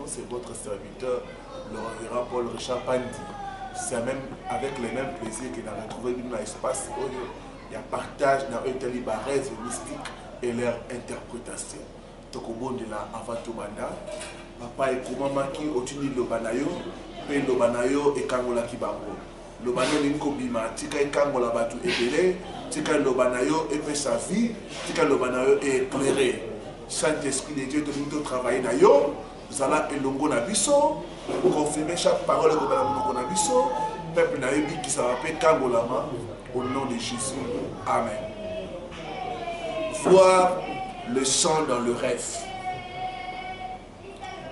c'est votre serviteur, le révérend Paul Richard Pandi. C'est même avec les mêmes plaisirs qu'il a retrouvé dans l'espace où il y a partage dans eux libarèse mystique et leur interprétation. Tokobon de la Avatobanda, papa et Koumamaki, Otuni Lobanayo, Pe Lobanayo et Kangola Kibango. Lobanayo Ninkobima, Tika et Kangola Batu Ebele, Tika Lobanayo et fait sa vie, Tika Lobanayo est éclairé. Saint-Esprit de Dieu de nous travailler Nayo, Zala et Longo Nabiso, confirmer chaque parole que Longo Nabiso, peuple Naïbi qui s'appelle Kangolama, au nom de Jésus. Amen. Voir le sang dans le rêve.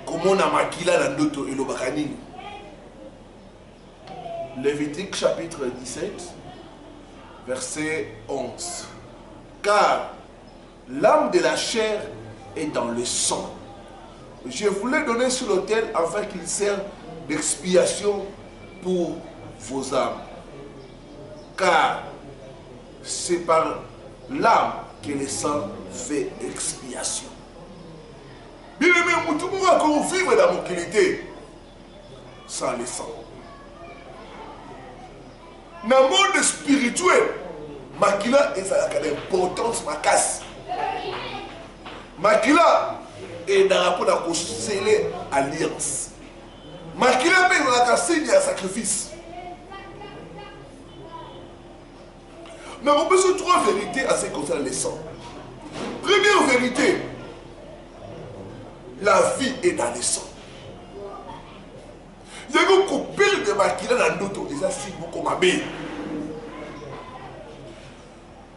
Comment on a maquillé la doto et le bakanini. Lévitique chapitre 17, verset 11. Car l'âme de la chair est dans le sang. Je voulais donner sur l'autel afin qu'il serve d'expiation pour vos âmes. Car c'est par l'âme que le sang fait expiation. Bien aimé, tout le monde va encore vivre dans mon qualité sans le sang. Dans le monde spirituel, Makila est à l'importance ma casse. Makila est dans la rapport à sceller alliance. Makila est dans la signe à sacrifice. Mais on peut se trois vérités à ce qui concerne le sang. Première vérité, la vie est dans le sang. Il y a un couple de Makila dans l'auto, et ça c'est beaucoup ma belle.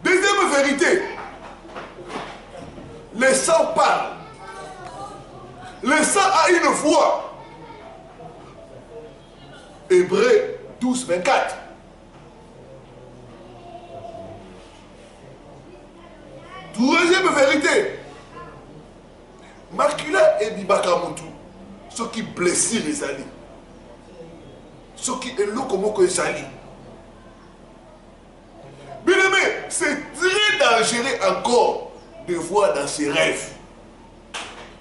Deuxième vérité, le sang parle. Le sang a une voix. Hébreux 12, 24. Troisième vérité, Makila et Bibakamutu, ceux qui blessent les alliés, ceux qui est l'eau comme les alliés. Bien aimé, c'est très dangereux encore de voir dans ses rêves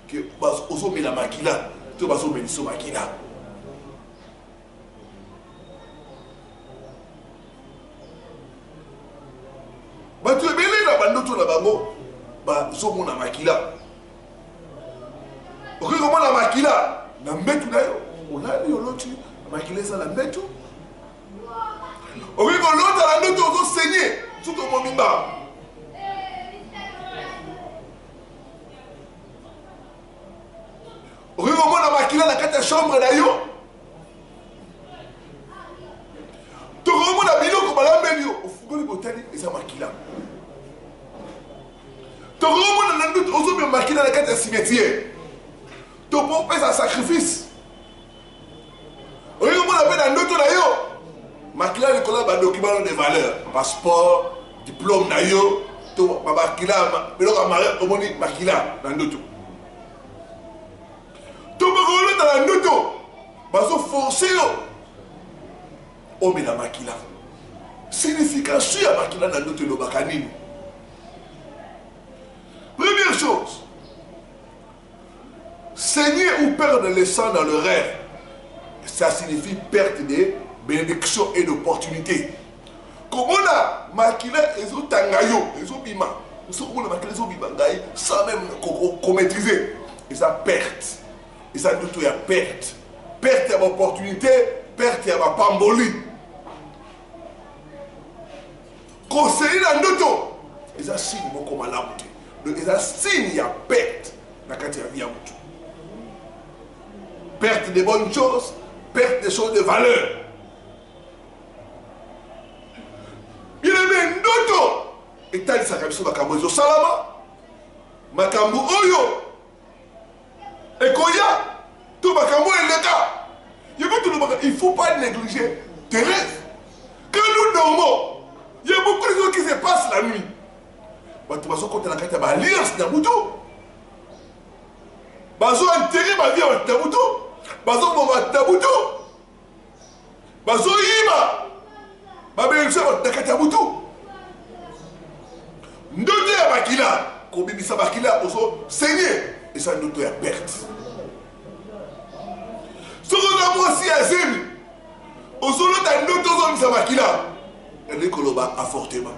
que Baso met la Makila, que Baso met la Makila. Tu es belé dans la bande de la bango, Baso mon Makila. Ok, comment la Makila? La metu d'ailleurs, on a dit l'autre, la Makila ça la metu. Ok, quand l'autre a la note, on va saigner, tout au monde bas. Ok, comment la Makila la carte chambre d'ailleurs. Tu comment la bilo comme la même au football botani et ça Makila. Tu comment la note, on va Makila la carte cimetière. Tu peux faire un sacrifice. Ok, comment la peine la note d'ailleurs. Makila le collab document de valeurs, passeport, diplôme nayo, to Makila, mais donc à comment dit Makila dans l'auto. To me dans la noto, baso forcé oh mais la Makila. Signification à Makila dans l'auto le bakanini. Première chose, saigner ou perdre le sang dans le rêve, ça signifie perte de bénédiction et d'opportunité. Comme on a Makila et Tangayo, et Zobima, on a Makila et Zobima, sans même maîtriser. Et ça perte. Et ça tout y a perte. Perte à l'opportunité, perte à ma pamboli. Conseiller dans l'auto. Et ça signe beaucoup mal à l'auto. Et ça signe il y a perte dans la vie à l'auto. Perte de bonnes choses, perte des choses de valeur. Il aimé ndoto etali sakabiso makambo ezo salama makambo oyo ekoya to makambo eleka il ne faut pas négliger tes rêves. Quand nous dormons, il y a beaucoup de choses qui se passent la nuit. Tu vas côté la carte alliance Nabuto. Bazo enterrer ma vie en Nabuto. Bazo mama Nabuto. Bazo yima. Babe yusema takata butu. Ndote ya Makila kobimisa makila ozo saigner et ça ndoto ya perte soko na mwasi ya zemi ozo lota ndoto ozomisa makila ende koloba avortement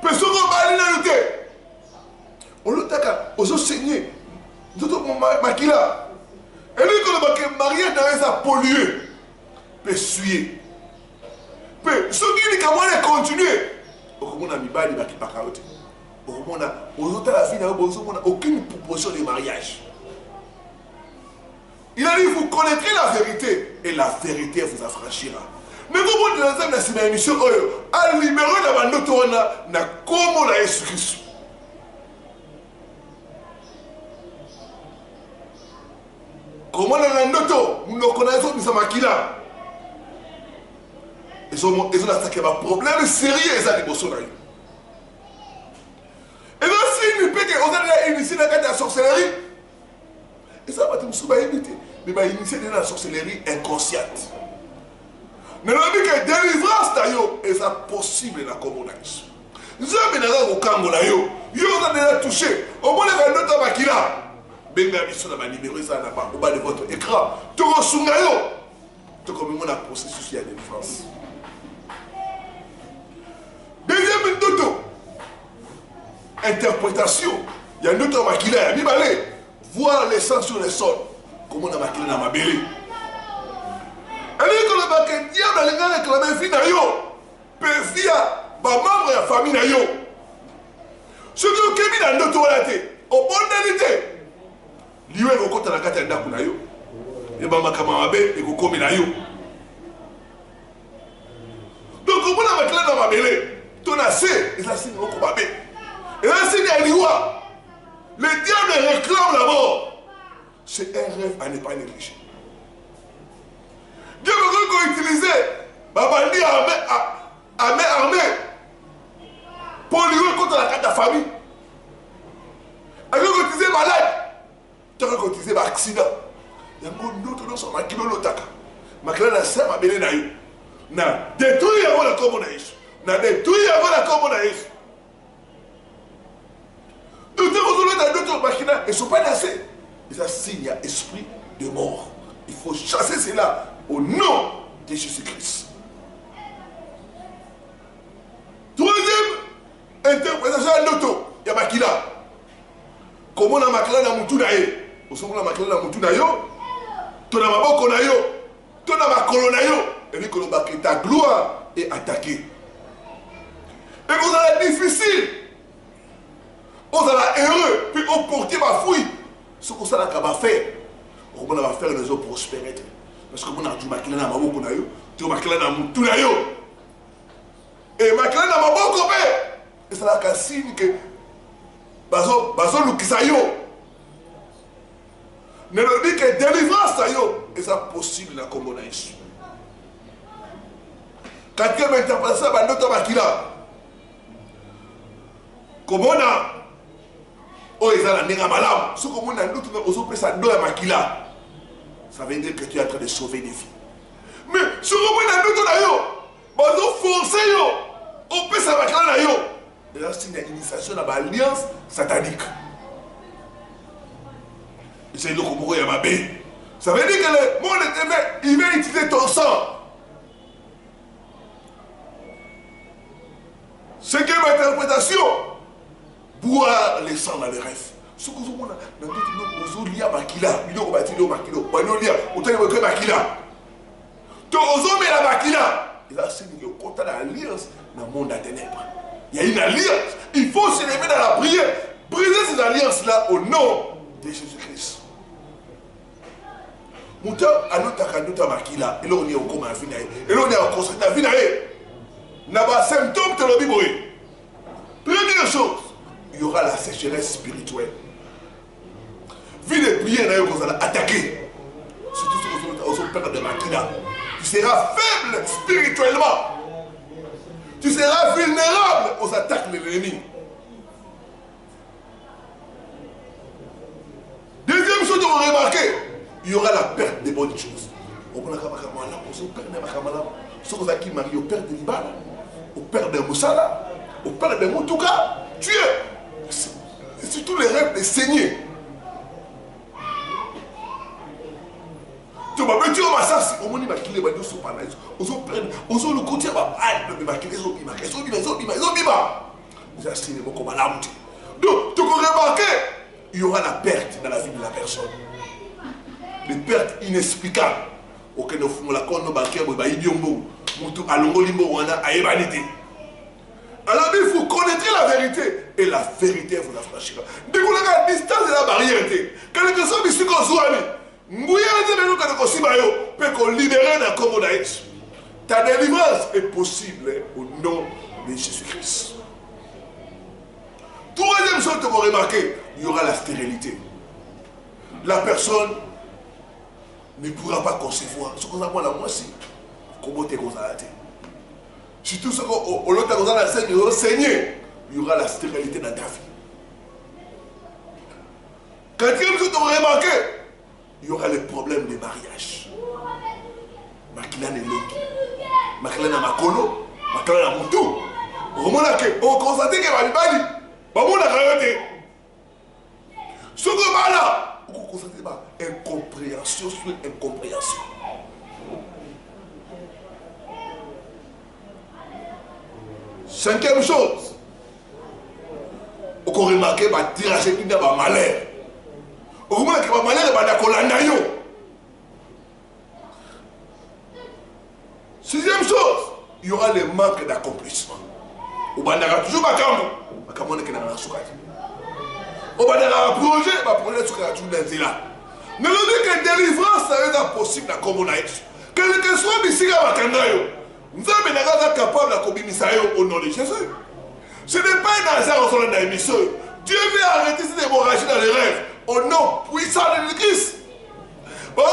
pe soko bali na te olotaka ozo saigner ndoto makila ende koloba ke mariage na eza pollué pe suer pe soki ni kamwana continuer okomona mibali bakipaka yo te okomona ozotala fille na yo bozomona aucune proposition de mariage. Il a dit vous connaîtrez la vérité et la vérité vous affranchira. Mais vous pouvez dans la semaine émission à libérer la bande na comme la Jésus Christ. Comment la noto nous connaissons nous sommes makila. Ils ont attaqué un problème sérieux et ça les bossons là. Et là si nous peut que on a initié la sorcellerie. Et ça va te souba imiter. Mais va initier la sorcellerie inconsciente. Mais on dit que délivrance d'ailleurs est ça possible dans la communauté. Nous avons des au Kango là yo. Yo on a déjà touché. Au moins les notes makila. Benga biso na libérer ça n'a pas au bas de votre écran. Tu resunga yo. Tu comme on a processus de délivrance. Deuxième noto. Interprétation. Il y a un autre makila, il y a voir les sangs sur le sol. Comment on a makila dans ma belle. Elle dit que le baquet diable a réclamé vie na yo. Perfia, ba membre de la famille na yo. Ce que vous avez dans notre toilette, au bon d'élité. Liwe au côté de la carte d'aku na yo. Et ba makama mabe et ko komi na yo. Donc comment on a makila dans ma belle. Ton assez, et ça signe au combat. Et là, c'est des lois. Le diable réclame la mort. C'est un rêve à ne pas négliger. Dieu veut qu'on utilise Babandi armée pour lutter contre la carte de la famille. Il veut qu'on utilise malade. Il veut qu'on utilise accident. Il y a d'autres qui sont maquillés au lotaka. Maquillés la sème à Béné Naïo. Na détruit avant la communauté. Na détruit avant la communauté. Ils ne sont pas lassés. Ils assignent à esprit de mort. Il faut chasser cela au nom de Jésus-Christ. Troisième interprétation de l'auto. Il y a Makila. Comment on a Makila dans Moutou Naye? Au sommet de Makila dans Moutou Nayo. Tu as Maboko Nayo. Tu as Makolo Nayo. Et dit que ta gloire est attaquée. Et vous allez difficile. On va heureux, puis on porte ma fouille. Ce qu'on va faire, on va faire les autres prospérer. Parce que on a du maquillage dans ma bouche, tu as maquillage dans mon tout naïo. Et maquillage dans ma bouche, et ça va signe que bazo lukisayo. Ne le dit que délivrance sayo, et ça possible dans la communauté. Quatrième interprétation, notre maquillage. Comment on a oh, ils ont la néga malade. Ce que vous avez dit, makila. Ça veut dire que tu es en train de sauver des vies. Mais ce que vous avez dit, vous avez forcé, on peut savoir que là, et là, c'est une initiation dans l'alliance satanique. C'est le Komoro Yamabe. Ça veut dire que le monde est fait, il va utiliser ton sang. Cinquième interprétation. Boire les sangs dans les rêves. Ce que vous avez dans d'autres liens, Makila, il y a bâti Makilo, Banolia, autant de Makila. Tu as la Makila. Il a signé le contrat d'alliance dans le monde des ténèbres. Il y a une alliance. Il faut se lever dans la prière. Briser ces alliances-là au nom de Jésus-Christ. Mouta a notre Makila. Et là, on est au coma à Vinae. Et là, on est au conseil à Vinae. N'a pas symptôme de l'obiboé. Première chose. Il y aura la sécheresse spirituelle. Vu les prières que vous allez attaquer, surtout si vous perdre de Makila, tu seras faible spirituellement. Tu seras vulnérable aux attaques de l'ennemi. Deuxième chose que vous remarquez, il y aura la perte des bonnes choses. On perd de Libala, on perd de Moussala, on perd de Moutouka. Tu es. C'est tous les rêves de saigner. Tu vas mettre au massage. On m'a dit qu'il est venu sur Panaïs. On s'en le côté. Mais ma qu'il est au bima. J'ai acheté les mots comme à l'âme. Donc, tu peux remarquer, il y aura la perte dans la vie de la personne. Les pertes inexplicables. Aucun of nous la compte nos banquiers, bah idiombo. Moutou alongo limbo wana aébanité. Alors il faut connaître la vérité et la vérité vous affranchira. Dès qu'on a la distance de la barrière, quelque chose ici qu'on soit mis. Mouya de nous quand on s'y maillot, peut qu'on libérer d'un commodaïs. Ta délivrance est possible au nom de Jésus-Christ. Troisième chose que vous remarquez, il y aura la stérilité. La personne ne pourra pas concevoir. Ce qu'on a moi là, moi aussi. Comment tu es comme ça? Surtout ce qu'on a dans la scène, il y aura la stérilité dans ta vie. Quatrième chose que vous remarquez, il y aura les problèmes de mariage. Makila ne loki. Makila na makolo. Makila na moutou. On constate que Balibali. Bamona kayote. Ce que là, on constate pas incompréhension sur incompréhension. Cinquième chose, on remarque que le tirage est un malheur. On remarque que le malheur est un malheur. Sixième chose, il y aura le manque d'accomplissement. On va toujours makambo qui n'a pas soukati. On va faire un projet, toujours dans là. Ne nous dit que délivrance est possible comme on a dit. Quel que soit ici à Makangayo, nous sommes capables de communiquer au nom de Jésus. Ce n'est pas un hasard au sein de l'émission. Dieu veut arrêter cette hémorragie dans les rêves au nom puissant de Christ. Bon,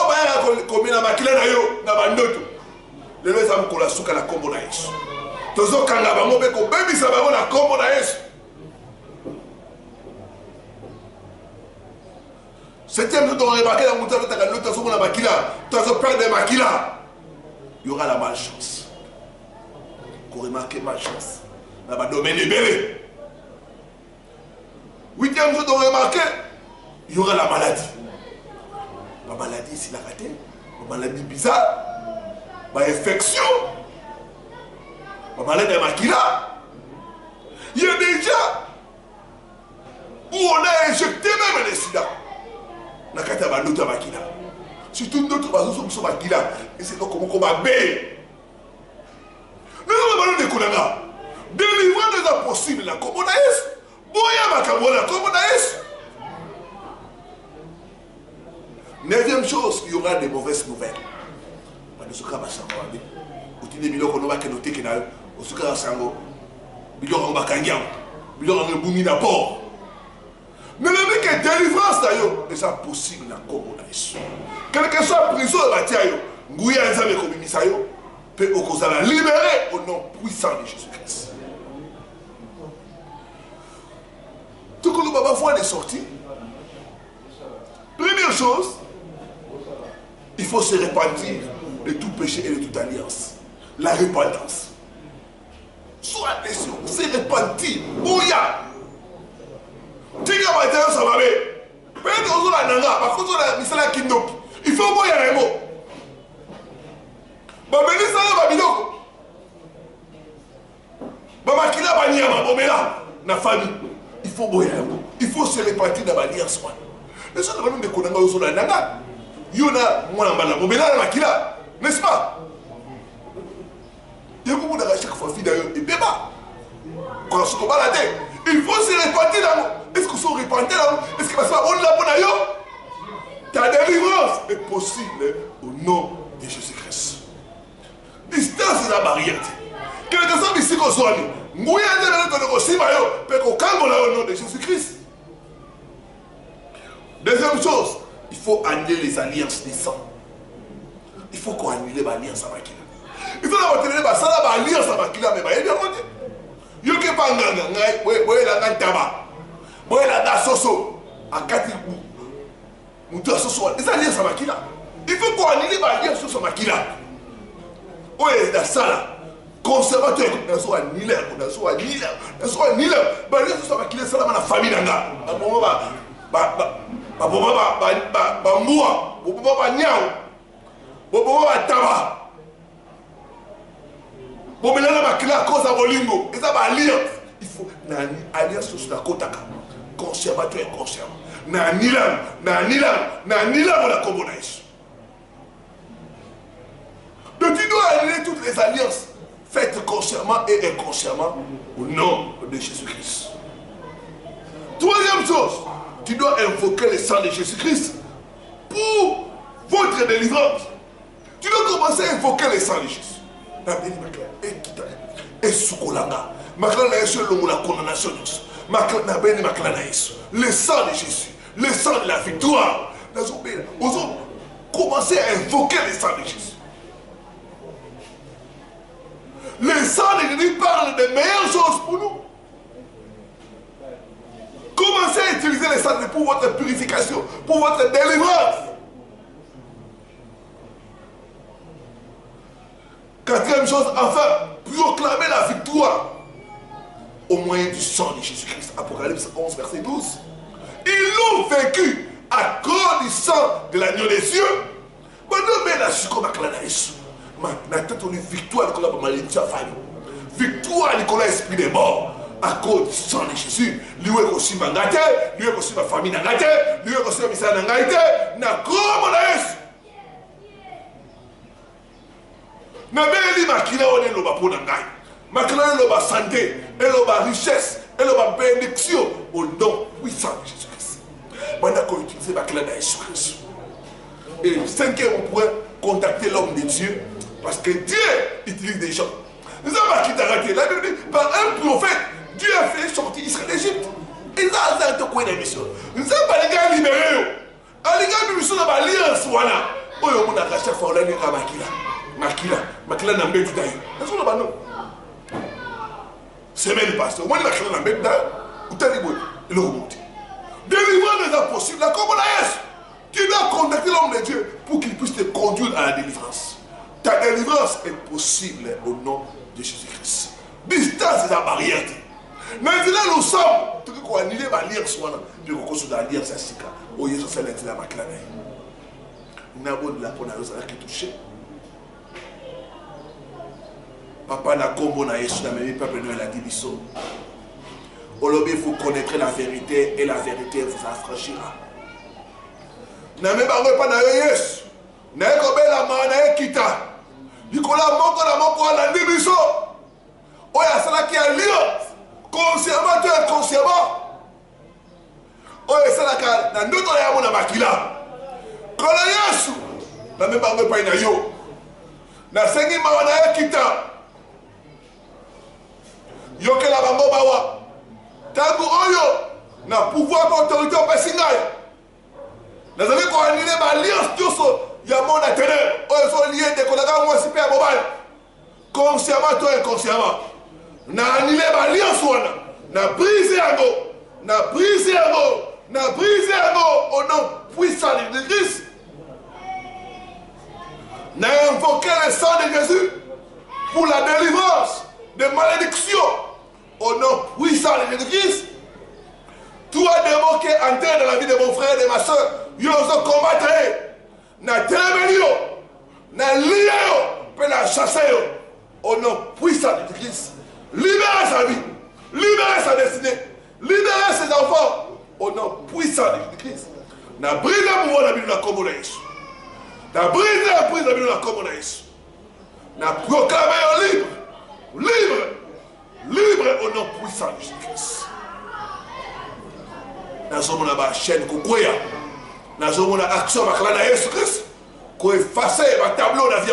comme il y a maquillé dans la bandoto. Les gens qui ont la souka la combo na Yesu. Tozo kanga bango beko baby ça va la combo na Yesu. Septième jour, on va remarquer la montagne de l'autre façon la maquilla. Tozo perdre des maquilla. Il y aura la malchance. On remarque malchance. Dans le domaine des bébés. Huitième jour, on va remarquer il y aura la maladie. La maladie, c'est la raté. La maladie bizarre. Infection, maladie de maquilla. Il y a déjà où on a injecté même les sida. On a qu'à faire d'autres maquilla. Surtout d'autres bases sur maquilla. Et c'est donc comment on va bé. Nous avons des couleurs. Délivrance des impossibles là, comme on a eu. Boya Makabola, comme on a eu. Neuvième chose, il y aura des mauvaises nouvelles. Osuka basango abi utine biloko no bakenote ke na osuka basango biloko bakangya biloko ngebumi na port mais le mec est délivrance d'ailleurs et ça possible na Congo na Yesu quel que soit prison de batia yo nguya nzambe ko bimisa yo pe okozala libéré au nom puissant de Jésus-Christ. Tout que le baba voit des sorties. Première chose, il faut se repentir de tout péché et de toute alliance. La repentance. Sois déçu, c'est repentir. Bouya. Tika matin, ça va bien. Peut-être qu'on a nanga, par contre, on a mis ça là qui nous. Il faut bouya les mots. Babeli ça là, babiloko. Babakila banyama, bomela, na famille. Il faut bouya les mots. Il faut se repentir dans l'alliance. Les gens ne vont pas connaître aux autres nanga. Yona, moi, la bomela, la makila. N'est-ce pas? Il y a beaucoup de chaque fois d'ailleurs et débat. Quand on se balade, il faut se repentir là. Est-ce qu'on se repentit là? Est-ce que ça on l'a bon ailleurs? Ta délivrance est possible au nom de Jésus-Christ. Distance de la barrière. Quelque chose ici qu'on soit. Nous y a aussi maillot, mais qu'on calme là au nom de Jésus-Christ. Deuxième chose, il faut annuler les alliances des sangs. Il faut qu'on annule l'alliance à Makila. Il faut qu'on annule l'alliance à Makila, mais il y a bien dit. Il y a pas un tabac. Il y a un soso. À 4 les alliances à Makila. Il faut qu'on annule l'alliance à Makila. Oui, dans ça là. conservateur nazo anila nazo anila nazo anila ba les so ba kile salama na famille nanga ba bongo ba mbua ba nyao ba taba bo melana ba kila cause bolingo eza ba alliance il faut na alliance sur la kotaka conservateur et conscient na nila la combo na Yesu. Donc tu dois annuler toutes les alliances faites consciemment et inconsciemment au nom de Jésus-Christ. Troisième chose, tu dois invoquer le sang de Jésus-Christ pour votre délivrance. Tu dois commencer à invoquer le sang de Jésus. Et Soukolanga, la condamnation, le sang de Jésus, le sang de la victoire. Nous allons commencer à invoquer le sang de Jésus. Le sang de Jésus parle de meilleures choses pour nous. Commencez à utiliser le sang pour votre purification, pour votre délivrance. Quatrième chose, enfin, proclamer la victoire au moyen du sang de Jésus-Christ. Apocalypse 11, verset 12. Ils l'ont vaincu à cause du sang de l'agneau des cieux. Victoire, victoire, Nicolas, esprit des morts. À cause du sang de Jésus, lui aussi m'a gâté, lui aussi ma famille n'a gâté, lui aussi ma mission n'a gâté, n'a comme la Yesu. N'a pas dit ma kila on est le bas pour n'engager, ma kila le bas santé, et le bas richesse, et le bas bénédiction au nom puissant de Jésus-Christ. Maintenant qu'on utilise ma kila de Jésus-Christ. Et cinquième, on pourrait contacter l'homme de Dieu, parce que Dieu utilise des gens. Nous avons qui raté. La Bible dit, par un prophète, Dieu a fait sortir Israël d'Égypte. Ils ont fait quoi de mission. Nous avons pas les gars libérés. Les gars de mission dans l'alliance, voilà. Oh, on a racheté pour l'année à Makila n'a pas tout d'ailleurs. N'est-ce pas non? C'est même le pasteur. Moi, il a créé la bête d'ailleurs. Où t'as dit, il a remonté. Délivrance n'est impossible. La communauté, tu dois contacter l'homme de Dieu pour qu'il puisse te conduire à la délivrance. Ta délivrance est possible au nom de Jésus-Christ. Distance est la barrière. Maintenant, nous sommes. Tout ce qu'on a annulé, va lire soit là. Puis on continue à lire ça. Oh, Jésus, c'est l'intérêt de la maclane. Nous avons de la ponarose qui est touchée. Papa n'a combo na Yesu na même peuple nous la division. Aujourd'hui, vous connaîtrez la vérité et la vérité vous affranchira. Na même pas na Yesu. Na ko bela mana ekita. Nicolas moko na moko la division. Oya sala qui a lieu. Consciemment et inconsciemment. Oya sala ka na ndoto ya mona makila. Kola Yesu. Na même pas na yo. Na sengi mana ekita. Yoke la bango bawa tangu oyo na pouvoir pour autorité opesi ngai nazali koanile baalliance nyonso ya monde ya ténèbre oyo ezolie dekolaka mwasi mpe ya mobali consciemment to inconsciemment na anile baalliance wana na brise yango au nom puissant de Christ na invoqué le sang de Jésus pour la délivrance de malédiction au nom puissant de Jésus-Christ. Toi, démon qui est entré dans la vie de mon frère et de ma soeur, ils ont combattu. Na téléménio, na lié, peut la chasser au nom puissant de Jésus-Christ. Libérez sa vie, libérez sa destinée, libérez ses enfants au nom puissant de Jésus-Christ. Na brise le pouvoir de la vie de la communauté. Na brise la prise de la vie de la communauté. Na proclamé libre. Libre au nom puissant de Jésus-Christ. Nous avons une chaîne qui est nous avons une action de Jésus-Christ qui est effacée par le tableau de la vie.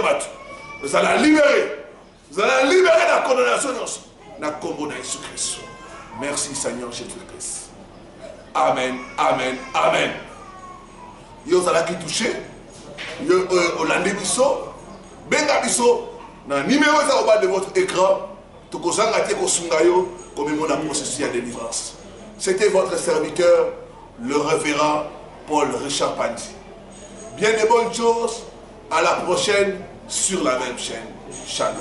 Nous allons libérer. Nous allons libérer la condamnation de la combo de Jésus-Christ. Merci Seigneur Jésus-Christ. Amen, amen, amen. Vous allez qui toucher. Vous allez biso. Benga biso. Dans le numéro au bas de votre écran, comme mon processus de délivrance. C'était votre serviteur, le révérend Paul Richard Pandi. Bien de bonnes choses, à la prochaine sur la même chaîne. Shalom.